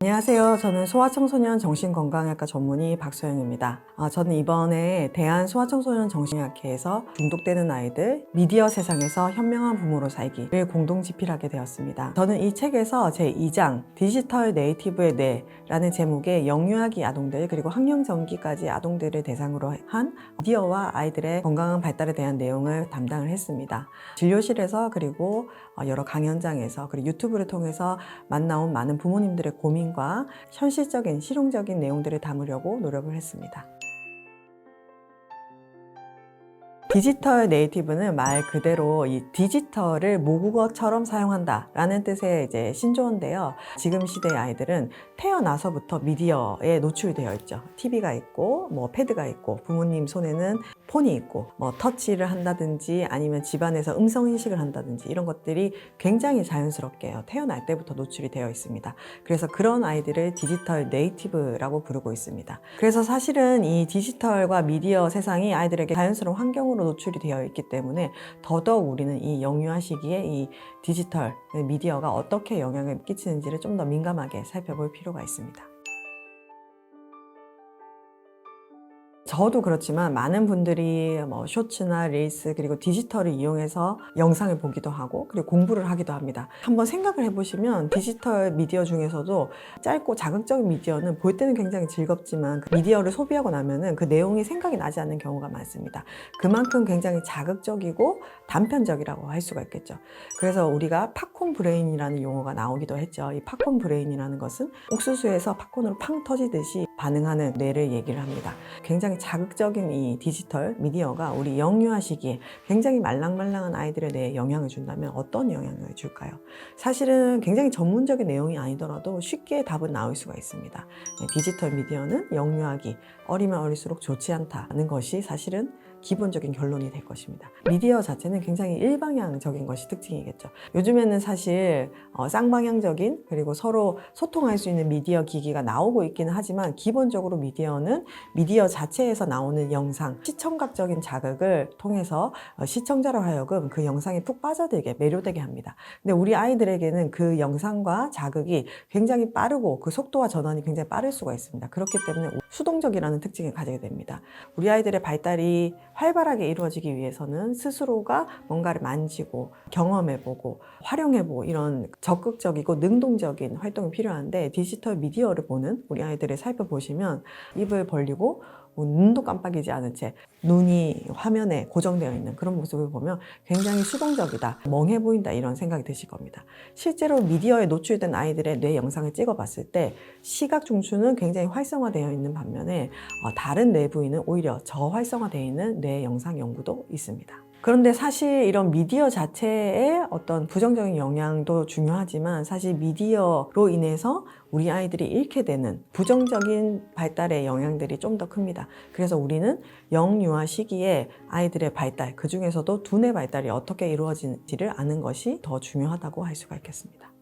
안녕하세요. 저는 소아청소년 정신건강의학과 전문의 박소영입니다. 저는 이번에 대한소아청소년 정신의학회에서 중독되는 아이들 미디어 세상에서 현명한 부모로 살기를 공동 집필하게 되었습니다. 저는 이 책에서 제2장 디지털 네이티브의 뇌라는 제목의 영유아기 아동들 그리고 학령전기까지 아동들을 대상으로 한 미디어와 아이들의 건강한 발달에 대한 내용을 담당을 했습니다. 진료실에서 그리고 여러 강연장에서 그리고 유튜브를 통해서 만나온 많은 부모님들의 고민과 현실적인 실용적인 내용들을 담으려고 노력을 했습니다. 디지털 네이티브는 말 그대로 이 디지털을 모국어처럼 사용한다라는 뜻의 신조어인데요. 지금 시대의 아이들은 태어나서부터 미디어에 노출되어 있죠. TV가 있고, 패드가 있고, 부모님 손에는 폰이 있고, 터치를 한다든지 아니면 집안에서 음성 인식을 한다든지 이런 것들이 굉장히 자연스럽게 태어날 때부터 노출이 되어 있습니다. 그래서 그런 아이들을 디지털 네이티브라고 부르고 있습니다. 그래서 사실은 이 디지털과 미디어 세상이 아이들에게 자연스러운 환경으로 노출이 되어 있기 때문에 더더욱 우리는 이 영유아 시기에 이 디지털 미디어가 어떻게 영향을 끼치는지를 좀 더 민감하게 살펴볼 필요가 있습니다. 저도 그렇지만 많은 분들이 쇼츠나 릴스 그리고 디지털을 이용해서 영상을 보기도 하고 그리고 공부를 하기도 합니다. 한번 생각을 해보시면 디지털 미디어 중에서도 짧고 자극적인 미디어는 볼 때는 굉장히 즐겁지만 그 미디어를 소비하고 나면은 그 내용이 생각이 나지 않는 경우가 많습니다. 그만큼 굉장히 자극적이고 단편적이라고 할 수가 있겠죠. 그래서 우리가 팝콘 브레인이라는 용어가 나오기도 했죠. 이 팝콘 브레인이라는 것은 옥수수에서 팝콘으로 팡 터지듯이 반응하는 뇌를 얘기를 합니다. 굉장히 자극적인 이 디지털 미디어가 우리 영유아 시기에 굉장히 말랑말랑한 아이들의 뇌에 영향을 준다면 어떤 영향을 줄까요? 사실은 굉장히 전문적인 내용이 아니더라도 쉽게 답은 나올 수가 있습니다. 디지털 미디어는 영유아기, 어리면 어릴수록 좋지 않다는 것이 사실은 기본적인 결론이 될 것입니다. 미디어 자체는 굉장히 일방향적인 것이 특징이겠죠. 요즘에는 사실 쌍방향적인 그리고 서로 소통할 수 있는 미디어 기기가 나오고 있기는 하지만 기본적으로 미디어는 미디어 자체에서 나오는 영상, 시청각적인 자극을 통해서 시청자로 하여금 그 영상에 푹 빠져들게 매료되게 합니다. 근데 우리 아이들에게는 그 영상과 자극이 굉장히 빠르고 그 속도와 전환이 굉장히 빠를 수가 있습니다. 그렇기 때문에 수동적이라는 특징을 가지게 됩니다. 우리 아이들의 발달이 활발하게 이루어지기 위해서는 스스로가 뭔가를 만지고 경험해보고 활용해보고 이런 적극적이고 능동적인 활동이 필요한데 디지털 미디어를 보는 우리 아이들을 살펴보시면 입을 벌리고 눈도 깜빡이지 않은 채 눈이 화면에 고정되어 있는 그런 모습을 보면 굉장히 수동적이다, 멍해 보인다 이런 생각이 드실 겁니다. 실제로 미디어에 노출된 아이들의 뇌 영상을 찍어봤을 때 시각 중추는 굉장히 활성화되어 있는 반면에 다른 뇌 부위는 오히려 저활성화되어 있는 뇌 영상 연구도 있습니다. 그런데 사실 이런 미디어 자체의 어떤 부정적인 영향도 중요하지만 사실 미디어로 인해서 우리 아이들이 잃게 되는 부정적인 발달의 영향들이 좀 더 큽니다. 그래서 우리는 영유아 시기에 아이들의 발달, 그 중에서도 두뇌 발달이 어떻게 이루어지는지를 아는 것이 더 중요하다고 할 수가 있겠습니다.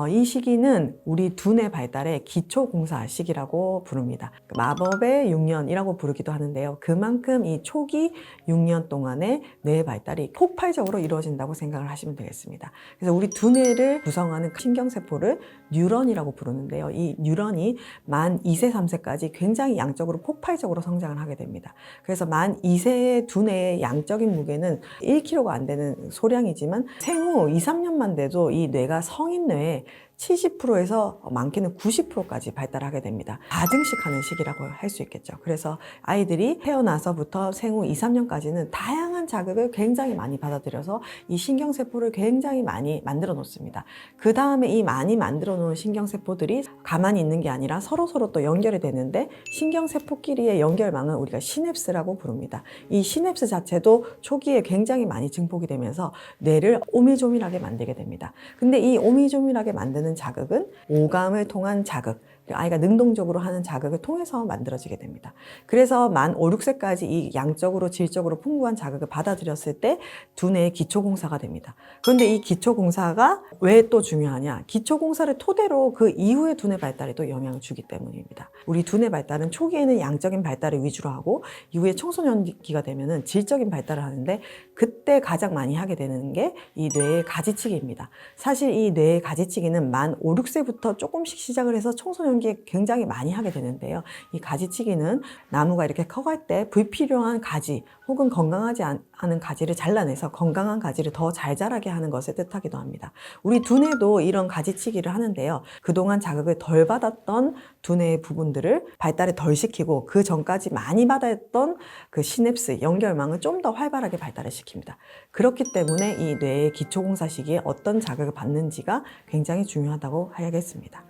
이 시기는 우리 두뇌 발달의 기초 공사 시기라고 부릅니다. 마법의 6년이라고 부르기도 하는데요. 그만큼 이 초기 6년 동안의 뇌 발달이 폭발적으로 이루어진다고 생각을 하시면 되겠습니다. 그래서 우리 두뇌를 구성하는 신경세포를 뉴런이라고 부르는데요. 이 뉴런이 만 2세, 3세까지 굉장히 양적으로 폭발적으로 성장을 하게 됩니다. 그래서 만 2세의 두뇌의 양적인 무게는 1kg가 안 되는 소량이지만 생후 2, 3년만 돼도 이 뇌가 성인 뇌에 70%에서 많게는 90%까지 발달하게 됩니다. 가증식하는 시기라고 할 수 있겠죠. 그래서 아이들이 태어나서부터 생후 2, 3년까지는 다양한 자극을 굉장히 많이 받아들여서 이 신경세포를 굉장히 많이 만들어 놓습니다. 그 다음에 이 많이 만들어 놓은 신경세포들이 가만히 있는 게 아니라 서로서로 또 연결이 되는데 신경세포끼리의 연결망은 우리가 시냅스라고 부릅니다. 이 시냅스 자체도 초기에 굉장히 많이 증폭이 되면서 뇌를 오밀조밀하게 만들게 됩니다. 근데 이 오밀조밀하게 만드는 자극은 오감을 통한 자극, 아이가 능동적으로 하는 자극을 통해서 만들어지게 됩니다. 그래서 만 5, 6세까지 이 양적으로 질적으로 풍부한 자극을 받아들였을 때 두뇌의 기초공사가 됩니다. 그런데 이 기초공사가 왜 또 중요하냐? 기초공사를 토대로 그 이후의 두뇌 발달에 또 영향을 주기 때문입니다. 우리 두뇌 발달은 초기에는 양적인 발달을 위주로 하고 이후에 청소년기가 되면은 질적인 발달을 하는데 그때 가장 많이 하게 되는 게 이 뇌의 가지치기입니다. 사실 이 뇌의 가지치기는 만 5, 6세부터 조금씩 시작을 해서 청소년기에 굉장히 많이 하게 되는데요. 이 가지치기는 나무가 이렇게 커갈 때 불필요한 가지 혹은 건강하지 않은 가지를 잘라내서 건강한 가지를 더 잘 자라게 하는 것을 뜻하기도 합니다. 우리 두뇌도 이런 가지치기를 하는데요. 그동안 자극을 덜 받았던 두뇌의 부분들을 발달을 덜 시키고 그 전까지 많이 받았던 그 시냅스, 연결망을 좀 더 활발하게 발달을 시킵니다. 그렇기 때문에 이 뇌의 기초공사 시기에 어떤 자극을 받는지가 굉장히 중요하다고 하겠습니다.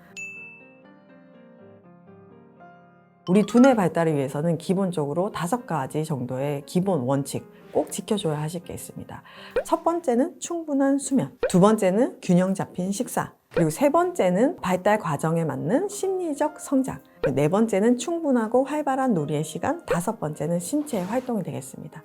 우리 두뇌 발달을 위해서는 기본적으로 5가지 정도의 기본 원칙 꼭 지켜줘야 하실 게 있습니다. 첫 번째는 충분한 수면, 두 번째는 균형 잡힌 식사, 그리고 세 번째는 발달 과정에 맞는 심리적 성장, 네 번째는 충분하고 활발한 놀이의 시간, 다섯 번째는 신체 활동이 되겠습니다.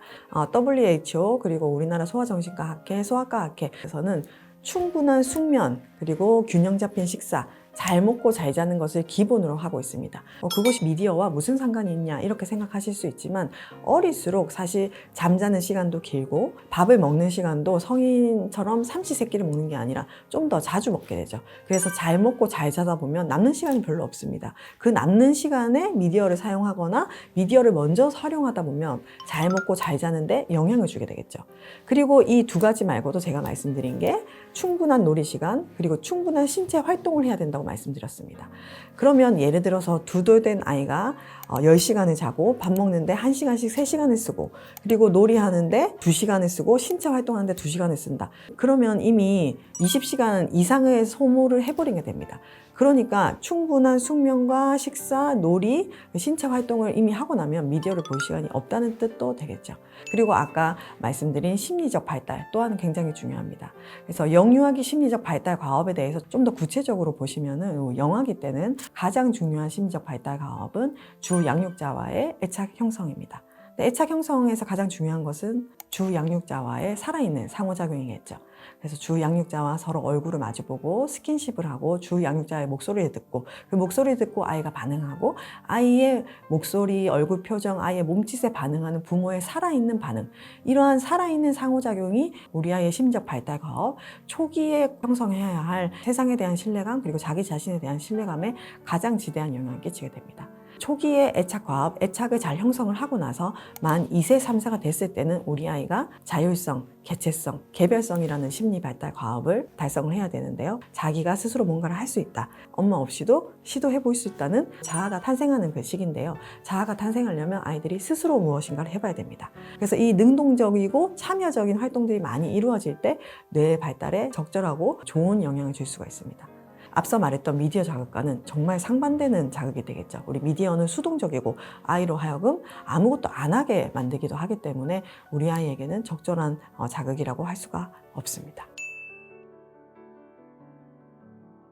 WHO 그리고 우리나라 소아정신과학회, 소아과학회에서는 충분한 숙면, 그리고 균형 잡힌 식사, 잘 먹고 잘 자는 것을 기본으로 하고 있습니다. 그것이 미디어와 무슨 상관이 있냐 이렇게 생각하실 수 있지만 어릴수록 사실 잠자는 시간도 길고 밥을 먹는 시간도 성인처럼 삼시세끼를 먹는 게 아니라 좀 더 자주 먹게 되죠. 그래서 잘 먹고 잘 자다 보면 남는 시간이 별로 없습니다. 그 남는 시간에 미디어를 사용하거나 미디어를 먼저 활용하다 보면 잘 먹고 잘 자는데 영향을 주게 되겠죠. 그리고 이 2가지 말고도 제가 말씀드린 게 충분한 놀이 시간 그리고 충분한 신체 활동을 해야 된다고 말씀드렸습니다. 그러면 예를 들어서 2돌 된 아이가 10시간을 자고 밥 먹는데 1시간씩 3시간을 쓰고 그리고 놀이하는데 2시간을 쓰고 신체 활동하는데 2시간을 쓴다. 그러면 이미 20시간 이상의 소모를 해버리게 됩니다. 그러니까 충분한 숙면과 식사, 놀이, 신체 활동을 이미 하고 나면 미디어를 볼 시간이 없다는 뜻도 되겠죠. 그리고 아까 말씀드린 심리적 발달 또한 굉장히 중요합니다. 그래서 영유아기 심리적 발달 과업에 대해서 좀 더 구체적으로 보시면은 영아기 때는 가장 중요한 심리적 발달 과업은 주 양육자와의 애착 형성입니다. 애착 형성에서 가장 중요한 것은 주 양육자와의 살아있는 상호작용이겠죠. 그래서 주 양육자와 서로 얼굴을 마주보고 스킨십을 하고 주 양육자의 목소리를 듣고 그 목소리를 듣고 아이가 반응하고 아이의 목소리, 얼굴 표정, 아이의 몸짓에 반응하는 부모의 살아있는 반응, 이러한 살아있는 상호작용이 우리 아이의 심리적 발달 과업, 초기에 형성해야 할 세상에 대한 신뢰감 그리고 자기 자신에 대한 신뢰감에 가장 지대한 영향을 끼치게 됩니다. 초기에 애착 과업, 애착을 잘 형성을 하고 나서 만 2세, 3세가 됐을 때는 우리 아이가 자율성, 개체성, 개별성이라는 심리 발달 과업을 달성을 해야 되는데요. 자기가 스스로 뭔가를 할 수 있다. 엄마 없이도 시도해 볼 수 있다는 자아가 탄생하는 그 시기인데요. 자아가 탄생하려면 아이들이 스스로 무엇인가를 해봐야 됩니다. 그래서 이 능동적이고 참여적인 활동들이 많이 이루어질 때 뇌의 발달에 적절하고 좋은 영향을 줄 수가 있습니다. 앞서 말했던 미디어 자극과는 정말 상반되는 자극이 되겠죠. 우리 미디어는 수동적이고 아이로 하여금 아무것도 안 하게 만들기도 하기 때문에 우리 아이에게는 적절한 자극이라고 할 수가 없습니다.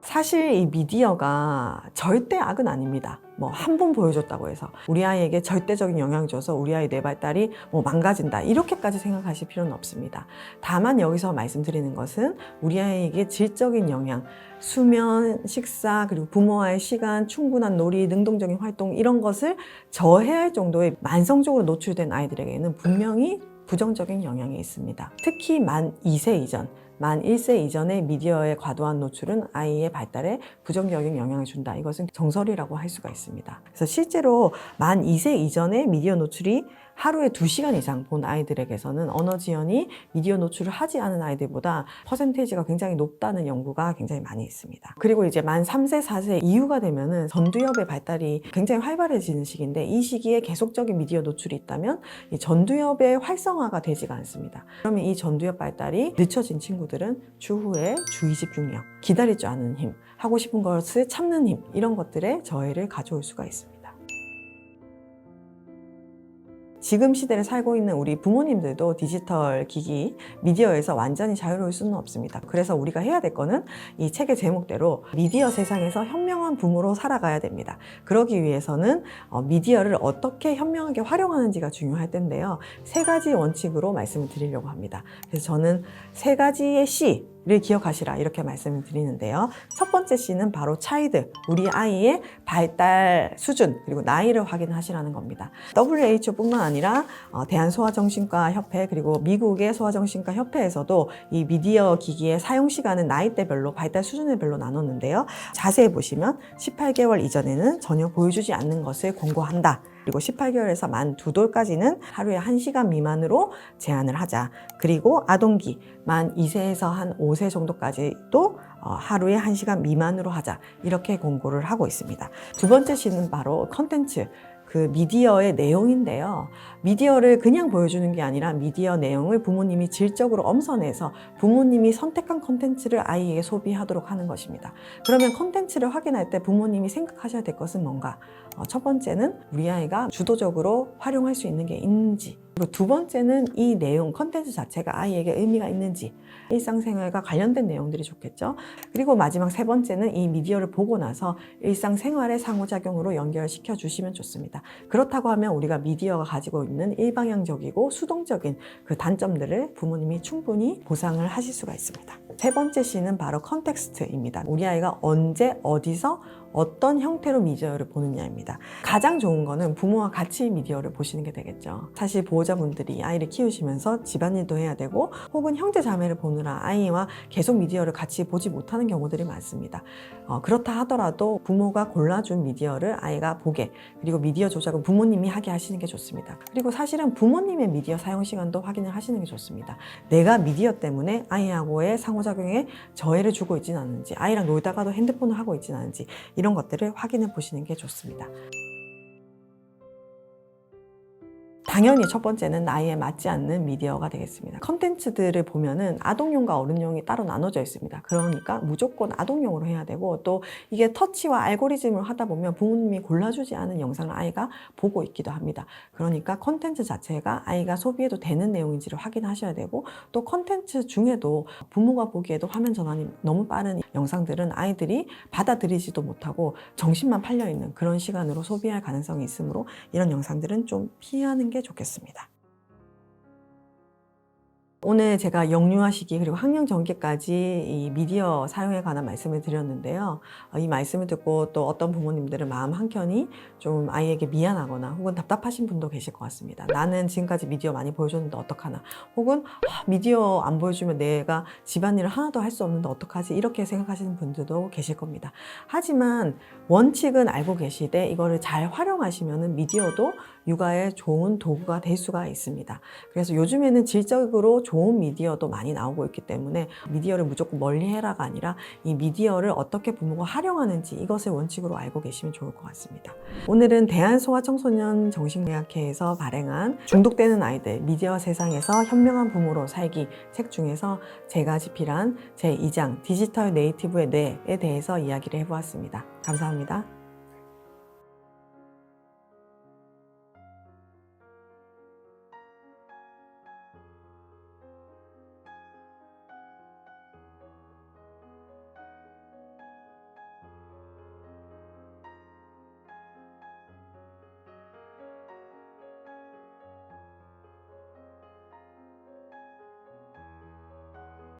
사실 이 미디어가 절대 악은 아닙니다. 한 번 보여줬다고 해서 우리 아이에게 절대적인 영향을 줘서 우리 아이 뇌 발달이 망가진다 이렇게까지 생각하실 필요는 없습니다. 다만 여기서 말씀드리는 것은 우리 아이에게 질적인 영향, 수면, 식사, 그리고 부모와의 시간, 충분한 놀이, 능동적인 활동 이런 것을 저해할 정도의 만성적으로 노출된 아이들에게는 분명히 부정적인 영향이 있습니다. 특히 만 2세 이전, 만 1세 이전의 미디어의 과도한 노출은 아이의 발달에 부정적인 영향을 준다. 이것은 정설이라고 할 수가 있습니다. 그래서 실제로 만 2세 이전의 미디어 노출이 하루에 2시간 이상 본 아이들에게서는 언어 지연이 미디어 노출을 하지 않은 아이들보다 퍼센테이지가 굉장히 높다는 연구가 굉장히 많이 있습니다. 그리고 이제 만 3세, 4세 이후가 되면은 전두엽의 발달이 굉장히 활발해지는 시기인데 이 시기에 계속적인 미디어 노출이 있다면 이 전두엽의 활성화가 되지가 않습니다. 그러면 이 전두엽 발달이 늦춰진 친구들은 추후에 주의 집중력, 기다릴 줄 아는 힘, 하고 싶은 것을 참는 힘 이런 것들에 저해를 가져올 수가 있습니다. 지금 시대를 살고 있는 우리 부모님들도 디지털 기기, 미디어에서 완전히 자유로울 수는 없습니다. 그래서 우리가 해야 될 거는 이 책의 제목대로 미디어 세상에서 현명한 부모로 살아가야 됩니다. 그러기 위해서는 미디어를 어떻게 현명하게 활용하는지가 중요할 텐데요. 세 가지 원칙으로 말씀을 드리려고 합니다. 그래서 저는 세 가지의 C를 기억하시라 이렇게 말씀을 드리는데요. 첫 번째 C는 바로 차이드, 우리 아이의 발달 수준 그리고 나이를 확인하시라는 겁니다. WHO뿐만 아니라 대한소아정신과 협회 그리고 미국의 소아정신과 협회에서도 이 미디어 기기의 사용 시간은 나이대별로 발달 수준별로 나눴는데요. 자세히 보시면 18개월 이전에는 전혀 보여주지 않는 것을 권고한다. 그리고 18개월에서 만 2돌까지는 하루에 1시간 미만으로 제한을 하자. 그리고 아동기 만 2세에서 한 5세 정도까지도 하루에 1시간 미만으로 하자. 이렇게 권고를 하고 있습니다. 두 번째 C는 바로 컨텐츠. 그 미디어의 내용인데요. 미디어를 그냥 보여주는 게 아니라 미디어 내용을 부모님이 질적으로 엄선해서 부모님이 선택한 콘텐츠를 아이에게 소비하도록 하는 것입니다. 그러면 콘텐츠를 확인할 때 부모님이 생각하셔야 될 것은 뭔가? 첫 번째는 우리 아이가 주도적으로 활용할 수 있는 게 있는지, 그리고 두 번째는 이 내용, 콘텐츠 자체가 아이에게 의미가 있는지, 일상생활과 관련된 내용들이 좋겠죠. 그리고 마지막 세 번째는 이 미디어를 보고 나서 일상생활의 상호작용으로 연결시켜 주시면 좋습니다. 그렇다고 하면 우리가 미디어가 가지고 있는 일방향적이고 수동적인 그 단점들을 부모님이 충분히 보상을 하실 수가 있습니다. 세 번째 C는 바로 컨텍스트입니다. 우리 아이가 언제, 어디서, 어떤 형태로 미디어를 보느냐입니다. 가장 좋은 거는 부모와 같이 미디어를 보시는 게 되겠죠. 사실 보호자분들이 아이를 키우시면서 집안일도 해야 되고 혹은 형제 자매를 보느라 아이와 계속 미디어를 같이 보지 못하는 경우들이 많습니다. 그렇다 하더라도 부모가 골라준 미디어를 아이가 보게, 그리고 미디어 조작은 부모님이 하게 하시는 게 좋습니다. 그리고 사실은 부모님의 미디어 사용 시간도 확인을 하시는 게 좋습니다. 내가 미디어 때문에 아이하고의 상호작용에 저해를 주고 있지는 않은지, 아이랑 놀다가도 핸드폰을 하고 있지는 않은지 이런 것들을 확인해 보시는 게 좋습니다. 당연히 첫 번째는 나이에 맞지 않는 미디어가 되겠습니다. 컨텐츠들을 보면은 아동용과 어른용이 따로 나눠져 있습니다. 그러니까 무조건 아동용으로 해야 되고, 또 이게 터치와 알고리즘을 하다 보면 부모님이 골라주지 않은 영상을 아이가 보고 있기도 합니다. 그러니까 컨텐츠 자체가 아이가 소비해도 되는 내용인지를 확인하셔야 되고, 또 컨텐츠 중에도 부모가 보기에도 화면 전환이 너무 빠른 영상들은 아이들이 받아들이지도 못하고 정신만 팔려있는 그런 시간으로 소비할 가능성이 있으므로 이런 영상들은 좀 피하는 게 좋겠습니다. 오늘 제가 영유아 시기 그리고 학령 전개까지 이 미디어 사용에 관한 말씀을 드렸는데요. 이 말씀을 듣고 또 어떤 부모님들은 마음 한켠이 좀 아이에게 미안하거나 혹은 답답하신 분도 계실 것 같습니다. 나는 지금까지 미디어 많이 보여줬는데 어떡하나, 혹은 미디어 안 보여주면 내가 집안일을 하나도 할 수 없는데 어떡하지, 이렇게 생각하시는 분들도 계실 겁니다. 하지만 원칙은 알고 계시되 이거를 잘 활용하시면 미디어도 육아에 좋은 도구가 될 수가 있습니다. 그래서 요즘에는 질적으로 좋은 미디어도 많이 나오고 있기 때문에 미디어를 무조건 멀리해라가 아니라 이 미디어를 어떻게 부모가 활용하는지 이것을 원칙으로 알고 계시면 좋을 것 같습니다. 오늘은 대한소아청소년 정신의학회에서 발행한 중독되는 아이들 미디어 세상에서 현명한 부모로 살기 책 중에서 제가 집필한 제2장 디지털 네이티브의 뇌에 대해서 이야기를 해보았습니다. 감사합니다.